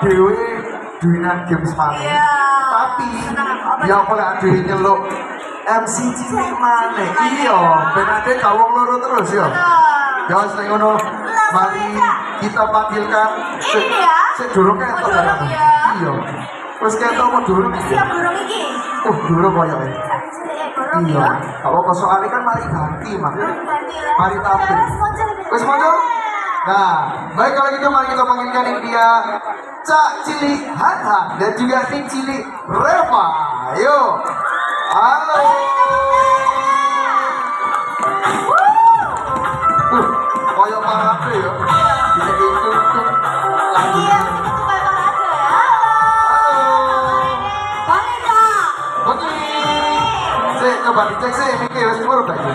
Dewi duinan games mana? Tapi ya boleh Dewi nyeluk MC cilik mana? Iya, benade kawong loro terus ya. Ya sing ngono, mari kita panggilkan sedurunge entuk barang. Iya. Wis ketok mau durung. Siap durung iki. Durung koyoke. Iya. Kalau soalnya kan mari ganti, Mak. Mari tampil. Wis muncul? Nah, baik kalau gitu mari kita panggilkan ini dia Cak Cilik Hana dan juga Tim Cilik Reva. Ayo. Halo. Koyo parade ya. Bisa itu lagunya. Coba dicek sih, Miki wis muruk gak sih?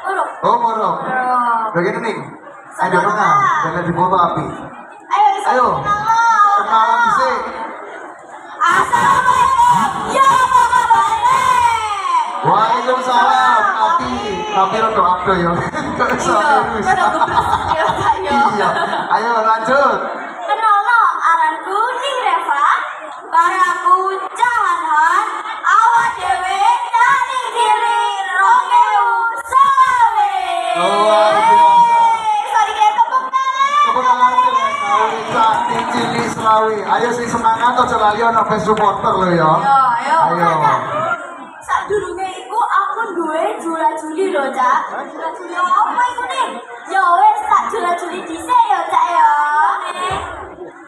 Muruk. Oh muruk. Begini nih, ada mana? Jangan difoto api. Ayo, kenalan sih. Assalamualaikum. Ya apa kabarnya? Waalaikumsalam. Api rodo abdo ya. Iya. Ayo lanjut. Kenalno aranku Ning Reva. Baraku Cahanhan. Awak dewe dari diri Romeo Sawe. Luar biasa. Sorry kayak tepuk tangan. Tepuk tangan Cak Tim Cilik Selawi. Ayo sing semangat aja lali ana fans supporter lho ya. Ayo. Sak durunge iku aku duwe jula-juli lho, Cak. Jula-juli apa iku nih? Ya wes sak jula-juli dhisik ya, Cak ya.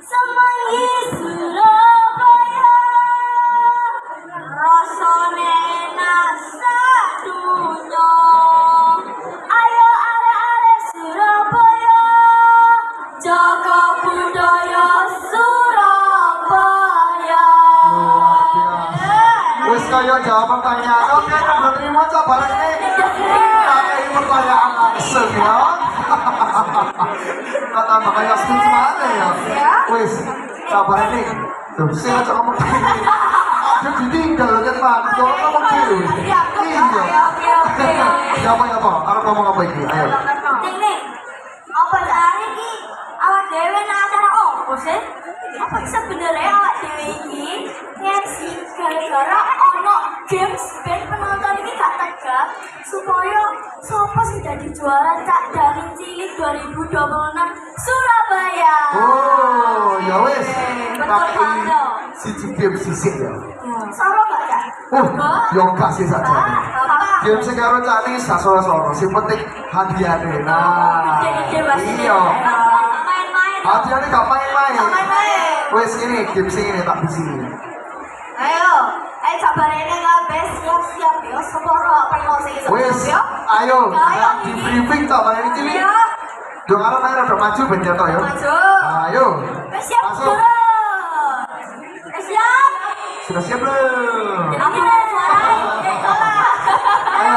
Semanggi Surabaya. Rasane enak sadunya. Ayo arek-arek Surabaya. Jaga budaya Surabaya. Wis kaya jawab pertanyaan. Oke, menerima cabaran ini. Pakai pertanyaan langsung ya. Kata makanya setuju mana ya? Wis, cabaran ini. Tuh, saya aja ngomong gini. Ada ditinggal kan Pak. Kalau ngomong gini. Iya. Siapa ya Pak? Harus ngomong apa ini? Ayo. Ning, apa hari ini awak dewe nang acara opo sih? Apa sebenarnya awak dewe iki ngersi gara-gara ono games band penonton ini gak tegak supaya sopo sing jadi juara Cak Daring Cilik 2026 Surabaya. Oh, ya wis. Betul Tapi banget. siji game sisik ya. Soro gak Cak? Yo kasih saja. Apa? Game sing karo Cak ini sasoro-soro, sing penting hadiahnya. Nah, iya. Main-main. Hadiahnya gak main-main. Main-main. Wes ini game sing ini tak bisi. Ayo, kabarnya kabeh siap-siap ya, seporo pengen sing iso. Wes, ayo di briefing tak balik cilik. Dong arep ae rada maju ben ketok ya. Maju. Ayo. Wes siap, Masuk. Bro. Wes siap. Sudah siap belum? Aku ada suara. Ayo.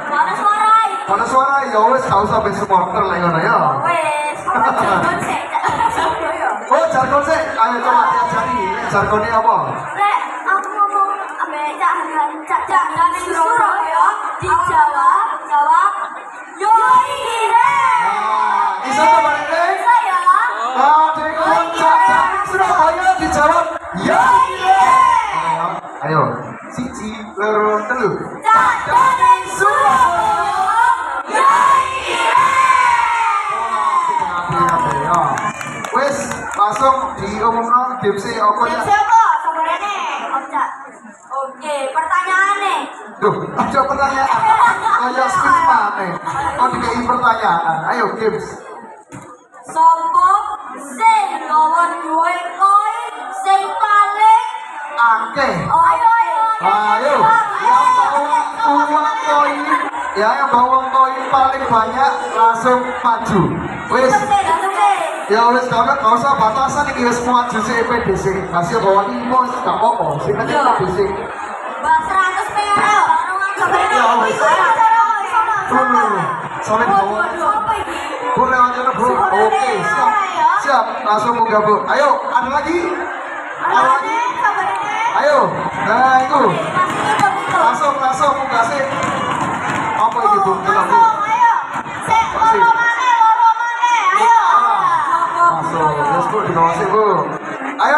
Mana suara? Mana suara ya wes gak usah ben supporter lah ngono ya. Wes, jargon sih. Oh, jargon sih. Ayo coba diajari. Jargonnya apa? Rek, aku ngomong ambek Cak Surabaya dijawab, jawab. Yo iki rek. Bisa tak balik deh? Saya. Dengan Cak Surabaya dijawab ya. Ayo, siji, loro, telu. Cak Daring Surabaya. Yo iki rek. Wes, langsung diumumkan game sih apa ya? Siapa? Sabarane, Om Cak. Oke, pertanyaannya. Duh, ada pertanyaan. Kayak speed mana? Oh, dikei pertanyaan. Ayo, games. Sopo sing gawa duwe koin sing paling Akeh. ayo Ayo, yang bawa uang koin, ya yang bawa koin paling banyak langsung maju. Wes, ya wes karena gak usah batasan ini wes maju sih PDC. Masih bawa limo, gak apa-apa. Sing penting PDC. Mbak 100 perak Ya wes. Sampai bawa. Boleh aja bro. Oke, siap. Siap, langsung munggah bu. Ayo, ada lagi? Ada lagi? Ayo, nah itu. Langsung munggah sih. Apa ini bu? Coba bu. Ayo. Sik, loro maneh. Ayo. Masuk, terus bu, dikasih bu. Ayo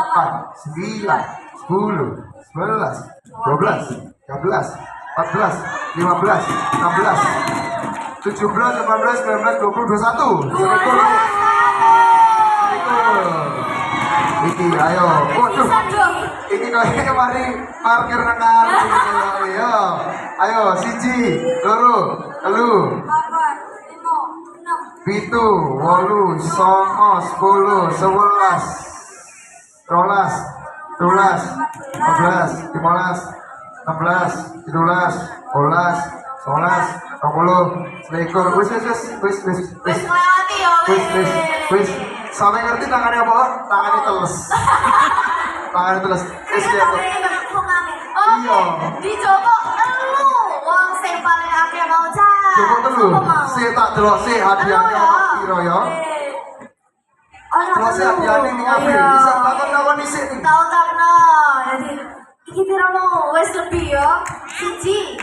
9, 10, 11, 12, 13, 14, 15, 16, 17, 18, 19, 20, 21. Iki ayo. Waduh. Iki kayaknya mari parkir nang ngarep. Ayo. Ayo siji, loro, telu, 7, 8, 9, 10, 11, 12, 13, 14, 15, 16, 17, 18, 19, 20, 21. Wis. Sampai ngerti tangannya apa? Tangannya teles. Tangannya teles. Wis ya. Iya. Di Joko telu wong sing paling akeh mau cah. Coba telu. Si tak delok si hadiahnya apa piro ya? Delok si hadiahnya ning ambil. Bisa takon-takon dhisik nih. Tahu-tahu. Jadi iki piro mau wis lebih ya. Siji.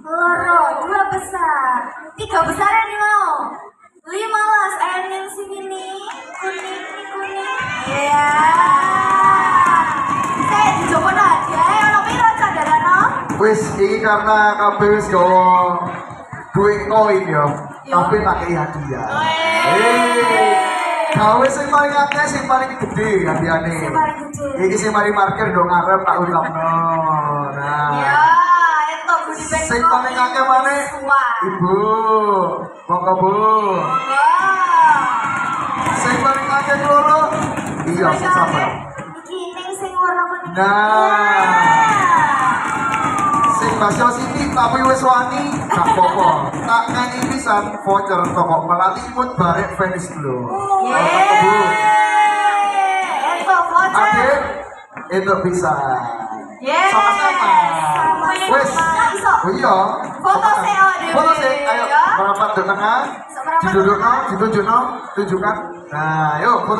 Loro, 2 besar. 3 besar ini mau. 15 yang sini nih. Kuning. Iya. Saya di Joko hadiah ono piro cadarano? Wis iki karena kabeh wis gawa duit koin ya, tapi pakai hadiah. Gawe sing paling akeh sing paling gede hadiahne. Sing paling gede. Iki sing mari markir dong ngarep tak ucapno. Nah. Ya, itu goodie bag. Sing paling akeh maneh Ibu. Monggo Bu. Sing paling akeh loro. Iya, sama. Iki ning sing warna kuning. Nah. Sing Basyo Siti tapi wis wani gak apa-apa. Tak ngene pisan voucher toko Melalimut Barek Venice lho. Yeay. Itu voucher. Adik, itu bisa. Yeay. Sama-sama. Wes. Oh iya. Foto sih, Adik. Foto sih. Ayo, merapat ke tengah. Didudukno, ditunjukno, tunjukkan. Nah, yuk foto.